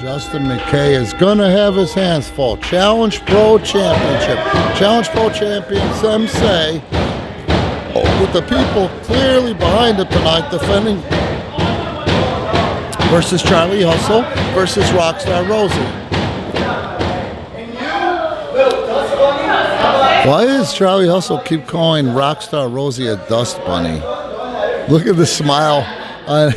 Justin McKay is going to have his hands full. Challenge Pro Championship. Challenge Pro Champion Sem-Sei, with the people clearly behind it tonight, defending versus Charlie Hustle versus Rockstar Rosey. Why does Charlie Hustle keep calling Rockstar Rosey a dust bunny? Look at the smile on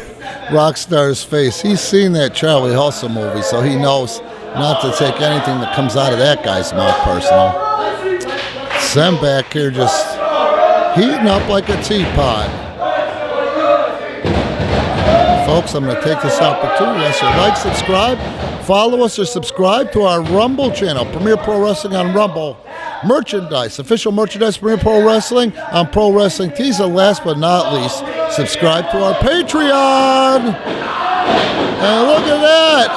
Rockstar's face. He's seen that Charlie Hustle movie, so he knows not to take anything that comes out of that guy's mouth personal. Sem back here just heating up like a teapot. Folks, I'm going to take this opportunity to ask you to like, subscribe, follow us, or subscribe to our Rumble channel, Premier Pro Wrestling on Rumble. Merchandise, official merchandise, Premier Pro Wrestling on Pro Wrestling Tees. And last but not least, subscribe to our Patreon. And look at that.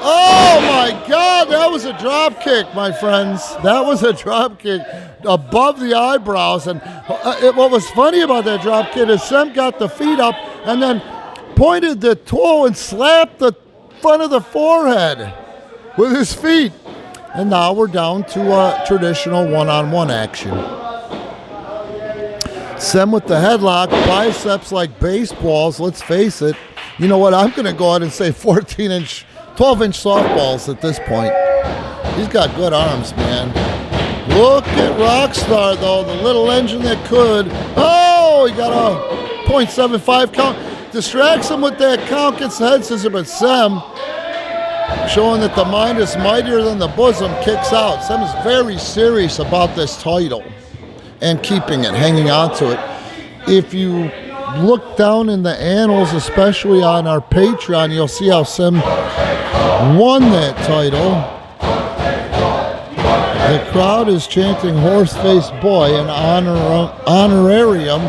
Oh my God, that was a drop kick, my friends. That was a drop kick above the eyebrows. And what was funny about that drop kick is Sem got the feet up and then pointed the toe and slapped the front of the forehead with his feet. And now we're down to traditional one-on-one action. Sem with the headlock, biceps like baseballs, let's face it. You know what, I'm going to go ahead and say 12-inch softballs at this point. He's got good arms, man. Look at Rockstar, though, the little engine that could. Oh, he got a .75 count. Distracts him with that count, gets the head scissor, but Sem, showing that the mind is mightier than the bosom, kicks out. Sem is very serious about this title and keeping it, hanging on to it. If you look down in the annals, especially on our Patreon, you'll see how Sem won that title. The crowd is chanting "Horse-Faced Boy" in honorarium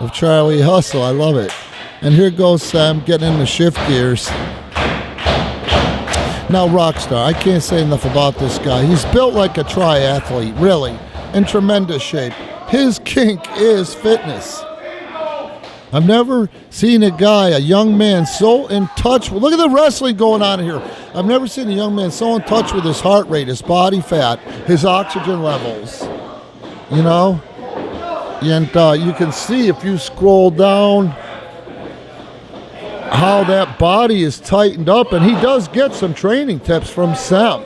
of Charlie Hustle. I love it. And here goes Sem getting into shift gears. Now Rockstar, I can't say enough about this guy. He's built like a triathlete, really, in tremendous shape. His kink is fitness. I've never seen a young man so in touch with, look at the wrestling going on here. I've never seen a young man so in touch with his heart rate, his body fat, his oxygen levels, you know? And you can see if you scroll down how that body is tightened up, and he does get some training tips from Sem.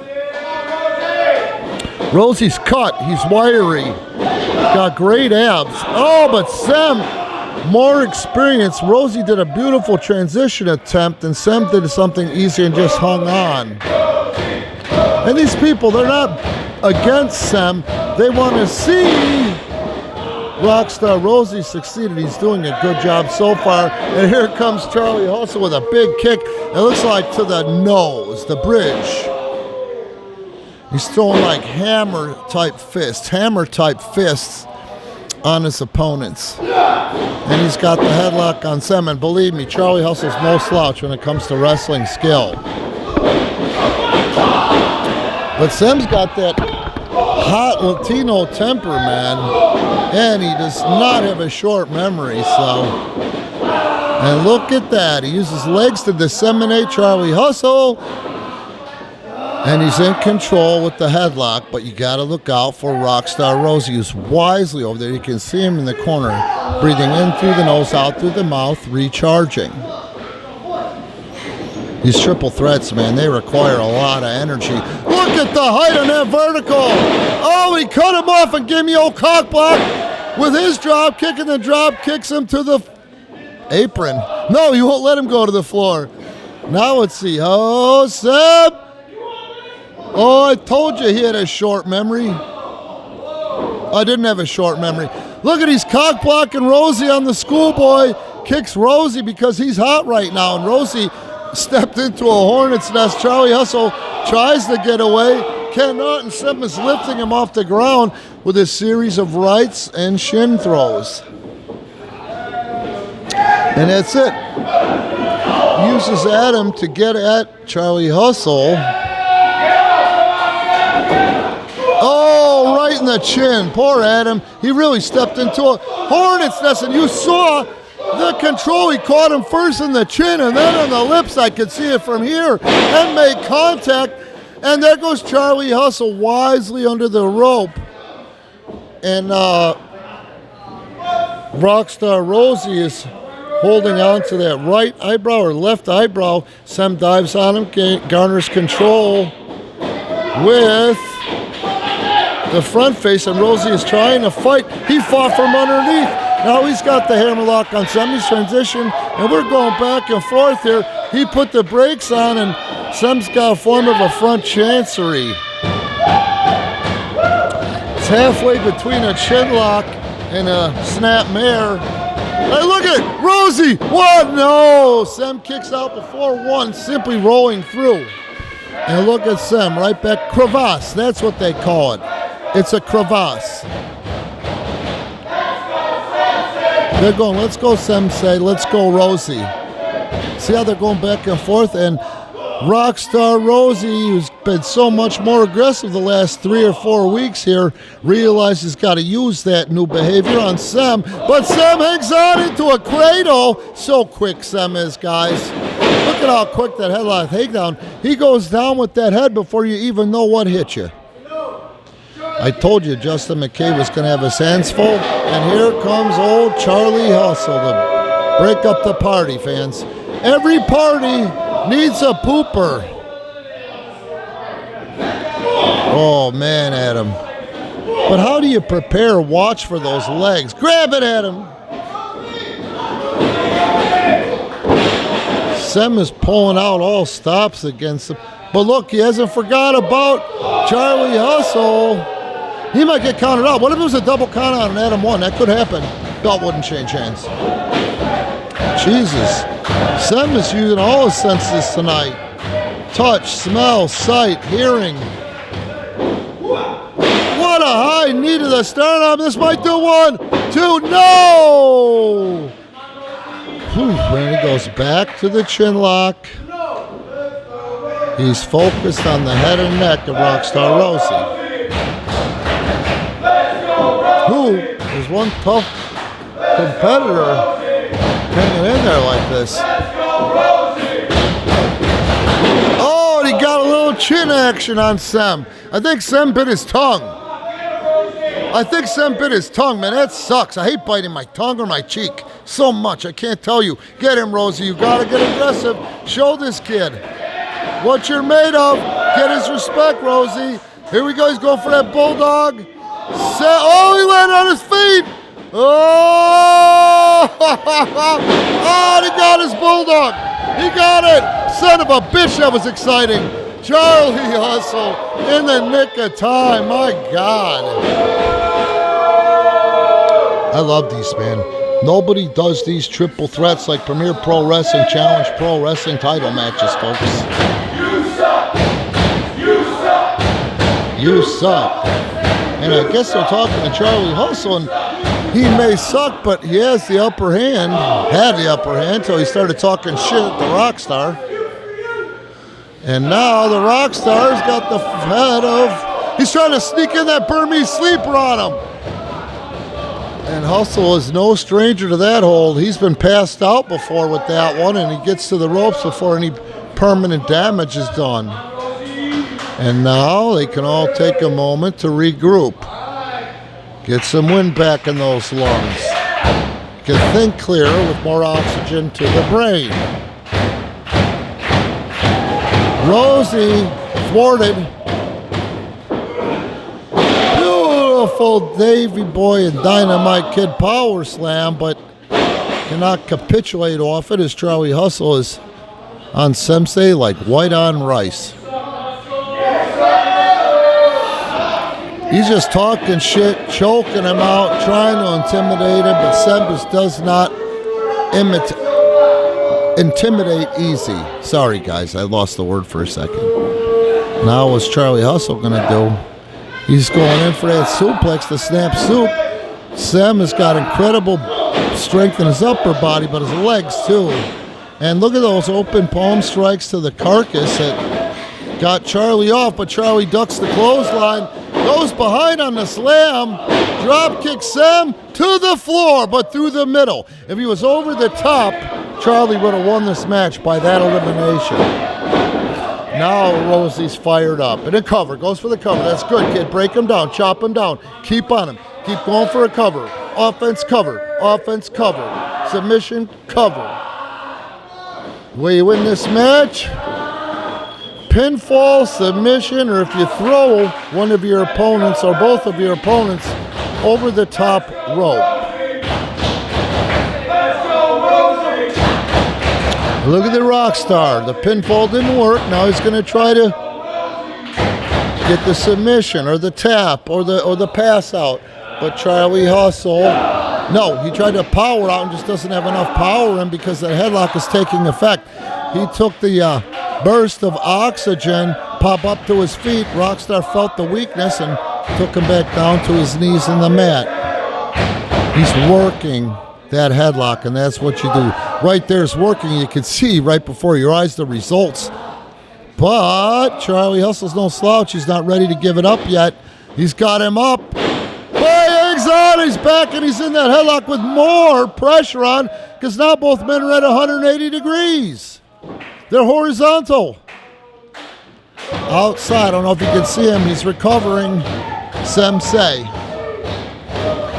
Rosey's cut, he's wiry, got great abs. Oh, but Sem, more experience. Rosey did a beautiful transition attempt, and Sem did something easy and just hung on. And these people, they're not against Sem. They want to see Rockstar Rosey succeeded. He's doing a good job so far. And here comes Charlie Hustle with a big kick. It looks like to the nose, the bridge. He's throwing like hammer-type fists on his opponents. And he's got the headlock on Sem. And believe me, Charlie Hustle's no slouch when it comes to wrestling skill. But Sem's got that hot Latino temper, man, and he does not have a short memory, so. And look at that, he uses legs to disseminate Charlie Hustle, and he's in control with the headlock, but you gotta look out for Rockstar Rosey, who's wisely over there. You can see him in the corner, breathing in through the nose, out through the mouth, recharging. These triple threats, man, they require a lot of energy. Look at the height on that vertical. Oh, he cut him off and gave me old cock block with his drop kick, and then drop kicks him to the apron. No, he won't let him go to the floor. Now let's see. Oh, Sem. Oh, I told you he had a short memory. I didn't have a short memory. Look at he's cock blocking Rosey on the schoolboy. Kicks Rosey because he's hot right now, and Rosey stepped into a hornet's nest. Charlie Hustle tries to get away, cannot, and Sem is lifting him off the ground with a series of rights and shin throws. And that's it. Uses Adam to get at Charlie Hustle. Oh, right in the chin. Poor Adam. He really stepped into a hornet's nest, and you saw the control. He caught him first in the chin and then on the lips. I could see it from here and made contact. And there goes Charlie Hustle wisely under the rope. And Rockstar Rosey is holding on to that right eyebrow or left eyebrow. Sem dives on him, garners control with the front face, and Rosey is trying to fight. He fought from underneath. Now he's got the hammerlock on Sem. He's transition, and we're going back and forth here. He put the brakes on, and Sem's got a form of a front chancery. It's halfway between a chin lock and a snap mare. Hey, look at Rosey. What? No. Sem kicks out before one, simply rolling through. And look at Sem right back. Crevasse. That's what they call it. It's a crevasse. They're going, let's go Sem-Sei, let's go Rosey. See how they're going back and forth? And Rockstar Rosey, who's been so much more aggressive the last 3 or 4 weeks here, realizes he's got to use that new behavior on Sem. But Sem hangs on into a cradle. So quick Sem is, guys. Look at how quick that headlock takedown. He goes down with that head before you even know what hit you. I told you Justin McKay was going to have his hands full. And here comes old Charlie Hustle to break up the party, fans. Every party needs a pooper. Oh, man, Adam. But how do you prepare? Watch for those legs. Grab it, Adam. Sem is pulling out all stops against him. But look, he hasn't forgot about Charlie Hustle. He might get counted out. What if it was a double count out and Adam won? That could happen. Belt wouldn't change hands. Jesus. Sem is using all his senses tonight. Touch, smell, sight, hearing. What a high knee to the sternum. This might do 1, 2, no! Then he goes back to the chin lock. He's focused on the head and neck of Rockstar Rosey, who is one tough competitor hanging in there like this. Oh, and he got a little chin action on Sem. I think Sem bit his tongue. Man. That sucks. I hate biting my tongue or my cheek so much. I can't tell you. Get him, Rosey. You got to get aggressive. Show this kid what you're made of. Get his respect, Rosey. Here we go. He's going for that bulldog. Oh, he landed on his feet. Oh, oh, he got his bulldog. He got it. Son of a bitch, that was exciting. Charlie Hustle in the nick of time. My God. I love these, man. Nobody does these triple threats like Premier Pro Wrestling Challenge Pro Wrestling title matches, folks. You suck. And I guess they're talking to Charlie Hustle, and he may suck, but he has the upper hand. Had the upper hand until he started talking shit at the Rockstar. And now the Rockstar's got the head of... He's trying to sneak in that Burmese sleeper on him. And Hustle is no stranger to that hold. He's been passed out before with that one, and he gets to the ropes before any permanent damage is done. And now they can all take a moment to regroup. Get some wind back in those lungs. Can think clear with more oxygen to the brain. Rosey thwarted. Beautiful Davy Boy and Dynamite Kid power slam, but cannot capitulate off it as Charlie Hustle is on Sem-Sei like white on rice. He's just talking shit, choking him out, trying to intimidate him, but Sem just does not intimidate easy. Sorry, guys, I lost the word for a second. Now what's Charlie Hustle going to do? He's going in for that suplex, the snap soup. Sem has got incredible strength in his upper body, but his legs too. And look at those open palm strikes to the carcass that got Charlie off, but Charlie ducks the clothesline. Goes behind on the slam. Drop kicks Sem to the floor, but through the middle. If he was over the top, Charlie would have won this match by that elimination. Now Rosey's fired up. And a cover. Goes for the cover. That's good, kid. Break him down. Chop him down. Keep on him. Keep going for a cover. Offense cover. Offense cover. Submission cover. Will you win this match? Pinfall, submission, or if you throw one of your opponents or both of your opponents over the top rope. Look at the Rockstar. The pinfall didn't work. Now he's going to try to get the submission or the tap or the pass out. But Charlie Hustle, no, he tried to power out and just doesn't have enough power in because the headlock is taking effect. He took the burst of oxygen, pop up to his feet. Rockstar felt the weakness and took him back down to his knees in the mat. He's working that headlock, and that's what you do. Right there is working. You can see right before your eyes the results. But Charlie Hustle's no slouch. He's not ready to give it up yet. He's got him up. Hangs on, he's back, and he's in that headlock with more pressure on because now both men are at 180 degrees. They're horizontal. Outside, I don't know if you can see him. He's recovering Sem-Sei.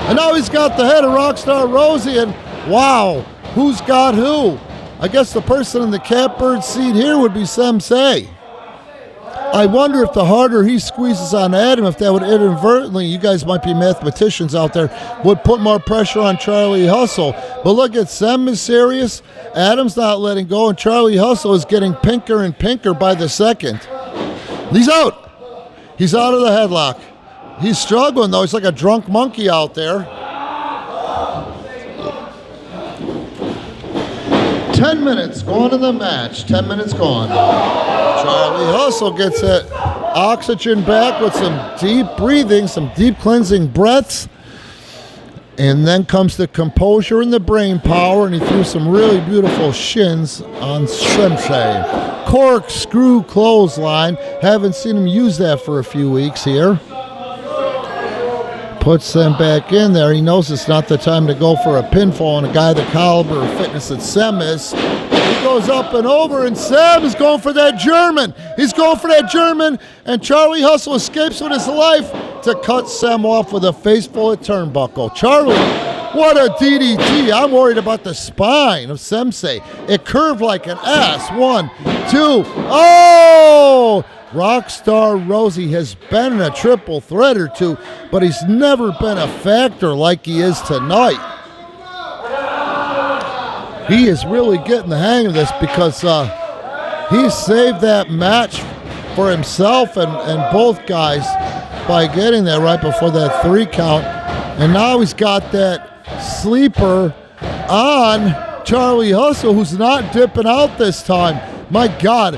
And now he's got the head of Rockstar Rosey, and wow, who's got who? I guess the person in the catbird seat here would be Sem-Sei. I wonder if the harder he squeezes on Adam, if that would inadvertently, you guys might be mathematicians out there, would put more pressure on Charlie Hustle. But look at Sem is serious. Adam's not letting go, and Charlie Hustle is getting pinker and pinker by the second. He's out. He's out of the headlock. He's struggling, though. He's like a drunk monkey out there. 10 minutes gone in the match. 10 minutes gone. Charlie Hustle gets that oxygen back with some deep breathing, some deep cleansing breaths. And then comes the composure and the brain power, and he threw some really beautiful shins on Sem-Sei. Corkscrew clothesline. Haven't seen him use that for a few weeks here. Puts them back in there. He knows it's not the time to go for a pinfall on a guy the caliber of fitness that Sem is. He goes up and over, and Sem is going for that German. He's going for that German, and Charlie Hustle escapes with his life to cut Sem off with a face full of turnbuckle. Charlie, what a DDT. I'm worried about the spine of Sem-Sei. It curved like an ass. 1, 2, oh! Rockstar Rosey has been in a triple threat or two, but he's never been a factor like he is tonight. He is really getting the hang of this because he saved that match for himself and both guys by getting there right before that 3 count. And now he's got that sleeper on Charlie Hustle, who's not dipping out this time. My God.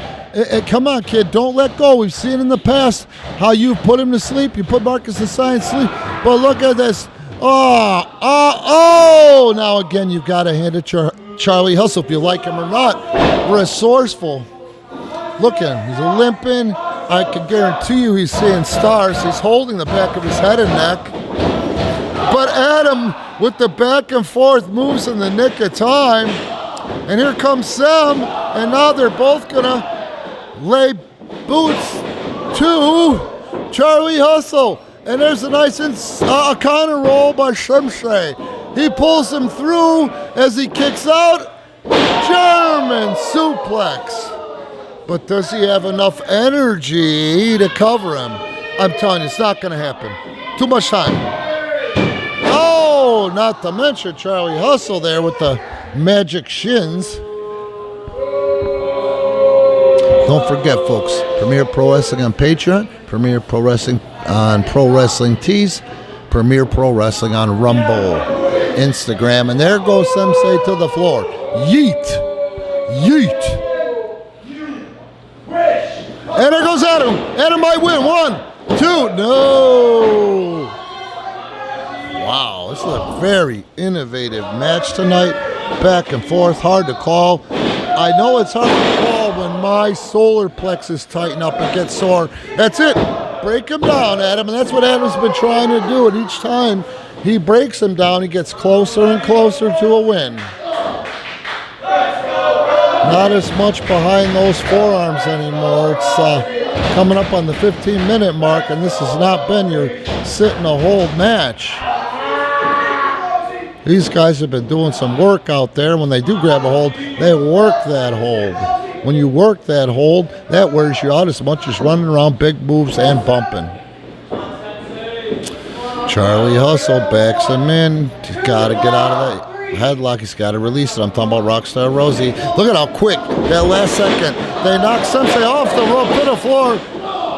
Come on, kid, don't let go. We've seen in the past how you put him to sleep. You put Marcus Asai to sleep. But look at this. Oh! Now again, you've got to hand it to Charlie Hustle if you like him or not. Resourceful. Look at him. He's limping. I can guarantee you he's seeing stars. He's holding the back of his head and neck. But Adam, with the back and forth moves in the nick of time. And here comes Sem. And now they're both going to lay boots to Charlie Hustle. And there's a nice counter roll by Sem-Sei. He pulls him through as he kicks out. German suplex. But does he have enough energy to cover him? I'm telling you, it's not going to happen. Too much time. Oh, not to mention Charlie Hustle there with the magic shins. Don't forget, folks, Premier Pro Wrestling on Patreon, Premier Pro Wrestling on Pro Wrestling Tees, Premier Pro Wrestling on Rumble, Instagram. And there goes Sem-Sei to the floor. Yeet. Yeet. And there goes Adam. Adam might win. 1, 2. No. Wow, this is a very innovative match tonight. Back and forth, hard to call. I know it's hard to call when my solar plexus tighten up and get sore. That's it. Break him down, Adam. And that's what Adam's been trying to do. And each time he breaks him down, he gets closer and closer to a win. Not as much behind those forearms anymore. It's coming up on the 15-minute mark, and this has not been your sit and a hold match. These guys have been doing some work out there. When they do grab a hold, they work that hold. When you work that hold, that wears you out as much as running around big moves and bumping. Charlie Hustle backs him in. He's got to get out of that headlock. He's got to release it. I'm talking about Rockstar Rosey. Look at how quick that last second. They knock Sem-Sei off the rope to the floor.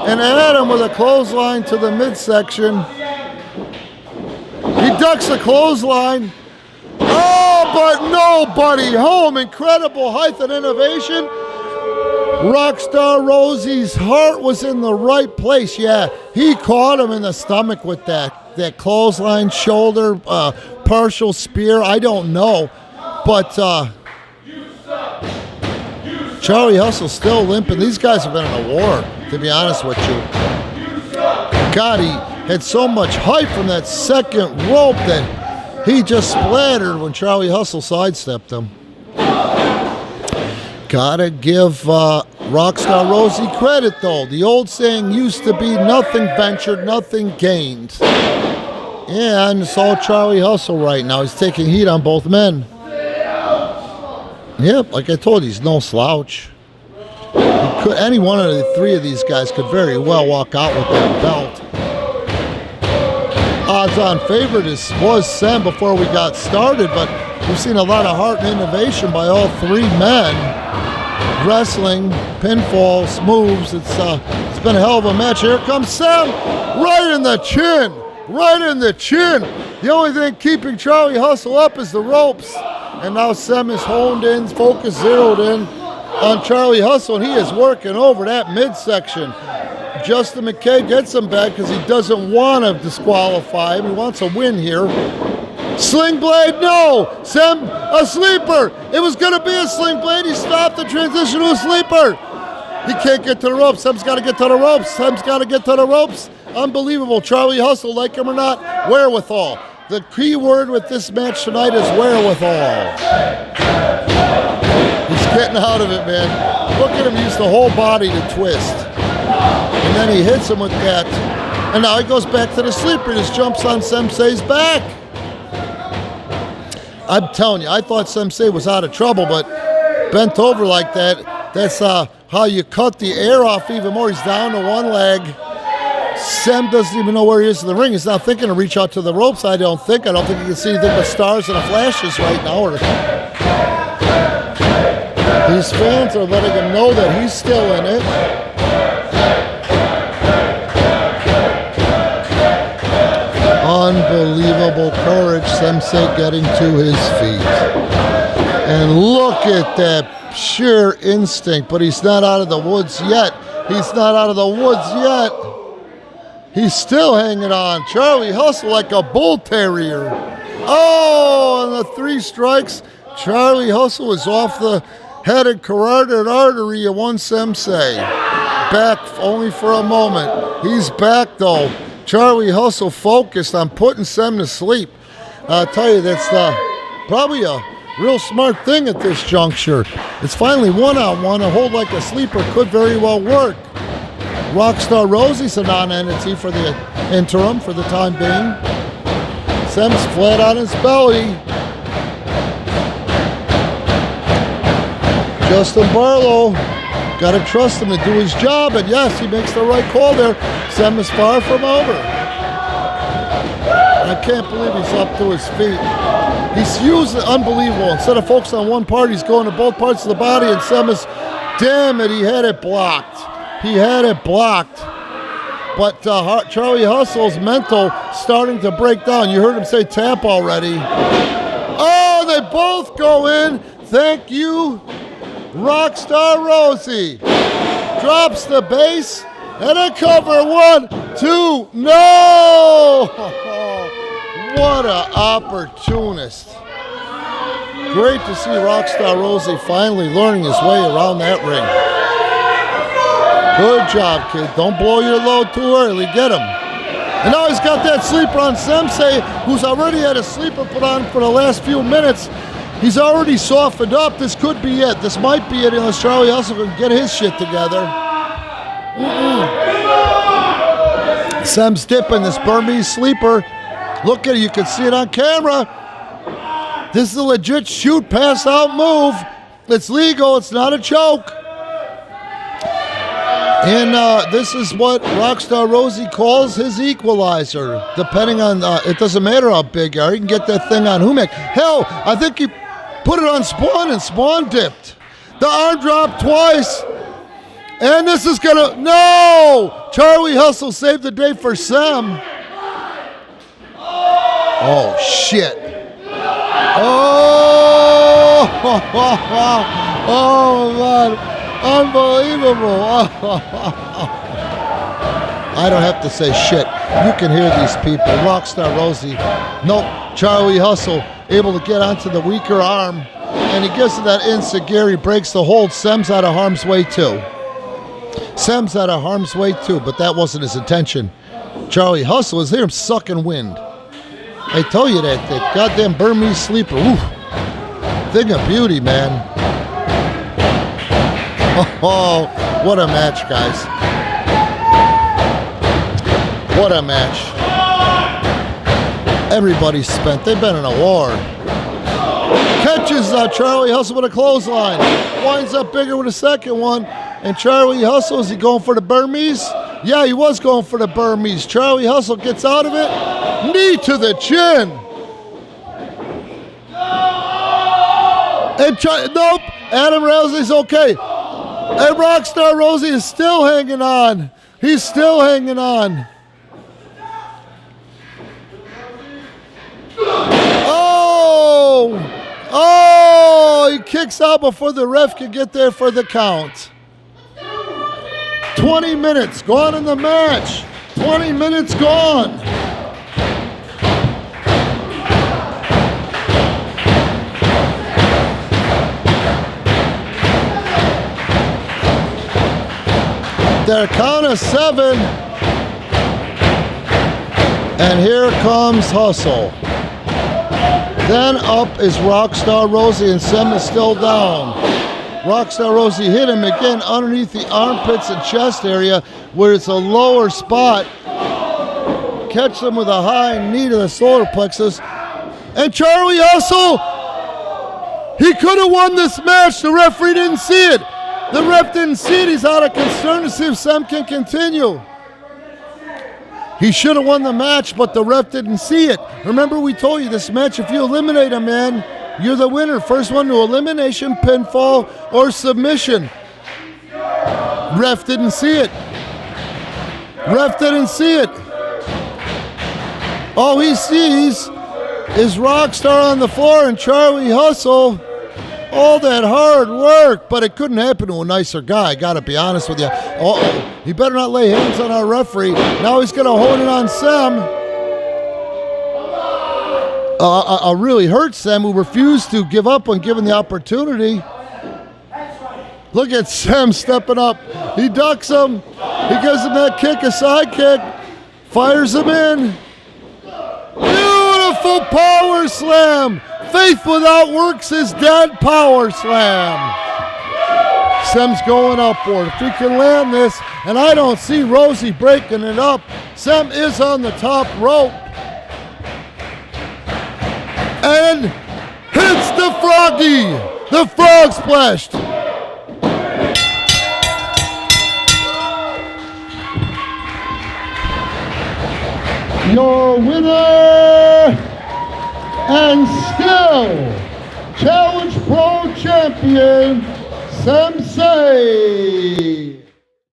And Adam with a clothesline to the midsection. He ducks the clothesline. Oh, but nobody home. Incredible height and innovation. Rockstar Rosey's heart was in the right place. Yeah, he caught him in the stomach with that clothesline, shoulder, partial spear. I don't know. But Charlie Hustle's still limping. These guys have been in a war, to be honest with you. God, he had so much height from that second rope that he just splattered when Charlie Hustle sidestepped him. Gotta give Rockstar Rosey credit, though. The old saying used to be nothing ventured, nothing gained. Yeah, and it's all Charlie Hustle right now. He's taking heat on both men. Yep, like I told you, he's no slouch. Any one of the three of these guys could very well walk out with that belt. Odds-on favorite was Sem before we got started, but we've seen a lot of heart and innovation by all three men. Wrestling, pinfalls, moves. It's been a hell of a match. Here comes Sem, right in the chin, right in the chin. The only thing keeping Charlie Hustle up is the ropes. And now Sem is honed in, focus zeroed in on Charlie Hustle, and he is working over that midsection. Justin McKay gets him back because he doesn't want to disqualify him. He wants a win here. Sling blade, no! Sem, a sleeper! It was going to be a sling blade. He stopped the transition to a sleeper. He can't get to the ropes. Sem's got to get to the ropes. Sem's got to get to the ropes. Unbelievable. Charlie Hustle, like him or not, wherewithal. The key word with this match tonight is wherewithal. He's getting out of it, man. Look at him use the whole body to twist. And then he hits him with that. And now he goes back to the sleeper. He just jumps on Sem-Sei's back. I'm telling you, I thought Sem-Sei was out of trouble, but bent over like that, that's how you cut the air off even more. He's down to one leg. Sem doesn't even know where he is in the ring. He's not thinking to reach out to the ropes, I don't think. I don't think he can see anything but stars and flashes right now. These fans are letting him know that he's still in it. Unbelievable courage, Sem-Sei getting to his feet. And look at that sheer instinct, but he's not out of the woods yet. He's not out of the woods yet. He's still hanging on. Charlie Hustle like a bull terrier. Oh, and the three strikes. Charlie Hustle is off the head and carotid artery of one Sem-Sei. Back only for a moment. He's back, though. Charlie Hustle focused on putting Sem to sleep. I'll tell you, that's probably a real smart thing at this juncture. It's finally one-on-one. A hold like a sleeper could very well work. Rockstar Rosey's a non-entity for the interim, for the time being. Sem's flat on his belly. Justin Barlow, got to trust him to do his job, and yes, he makes the right call there. Sem is far from over. I can't believe he's up to his feet. He's using unbelievable. Instead of focusing on one part, he's going to both parts of the body, and Sem is, damn it, he had it blocked. He had it blocked. But Charlie Hustle's mental starting to break down. You heard him say tap already. Oh, they both go in. Thank you, Rockstar Rosey. Drops the base. And a cover. 1, 2. No! What an opportunist. Great to see Rockstar Rosey finally learning his way around that ring. Good job, kid. Don't blow your load too early. Get him. And now he's got that sleeper on Sem-Sei, who's already had a sleeper put on for the last few minutes. He's already softened up. This could be it. This might be it unless Charlie Hustle can get his shit together. Sem's dipping this Burmese sleeper. Look at it. You can see it on camera. This is a legit shoot, pass out move. It's legal. It's not a choke. And this is what Rockstar Rosey calls his equalizer. Depending on, it doesn't matter how big you are. He can get that thing on Humek. Hell, I think he put it on Spawn and Spawn dipped. The arm drop twice. And this is going to, no! Charlie Hustle saved the day for Sem. Oh, shit. Oh, oh, man. Unbelievable. I don't have to say shit. You can hear these people. Rockstar Rosey. Nope. Charlie Hustle able to get onto the weaker arm. And he gives it that insecure. He breaks the hold. Sem's out of harm's way too. Sem's out of harm's way too, but that wasn't his intention. Charlie Hustle is here sucking wind. I told you that goddamn Burmese sleeper. Oof. Thing of beauty, man. Oh, what a match, guys. What a match. Everybody's spent. They've been in a war. Catches Charlie Hustle with a clothesline. Winds up bigger with a second one. And Charlie Hustle, is he going for the Burmese? Yeah, he was going for the Burmese. Charlie Hustle gets out of it. Knee to the chin. And nope, Adam Rousey's okay. And Rockstar Rosey is still hanging on. He's still hanging on. Oh! Oh! He kicks out before the ref can get there for the count. 20 minutes gone in the match. 20 minutes gone. Their count of 7. And here comes Hustle. Then up is Rockstar Rosey, and Sem is still down. Rockstar Rosey hit him again underneath the armpits and chest area where it's a lower spot. Catch him with a high knee to the solar plexus. And Charlie Hustle, he could have won this match. The referee didn't see it. The ref didn't see it. He's out of concern to see if Sem can continue. He should have won the match, but the ref didn't see it. Remember, we told you this match, if you eliminate a man, you're the winner. First one to elimination, pinfall, or submission. Ref didn't see it. Ref didn't see it. All he sees is Rockstar on the floor and Charlie Hustle. All that hard work, but it couldn't happen to a nicer guy, gotta be honest with you. Uh-oh, he better not lay hands on our referee. Now he's gonna hold it on Sem. I really hurt Sem, who refused to give up when given the opportunity. Look at Sem stepping up. He ducks him. He gives him that kick, a side kick. Fires him in. Beautiful power slam. Faith without works is dead. Power slam. Sem's going upward. If he can land this, and I don't see Rosey breaking it up. Sem is on the top rope. And hits the froggy. The frog splashed. Your winner and still Challenge Pro Champion, Sem-Sei.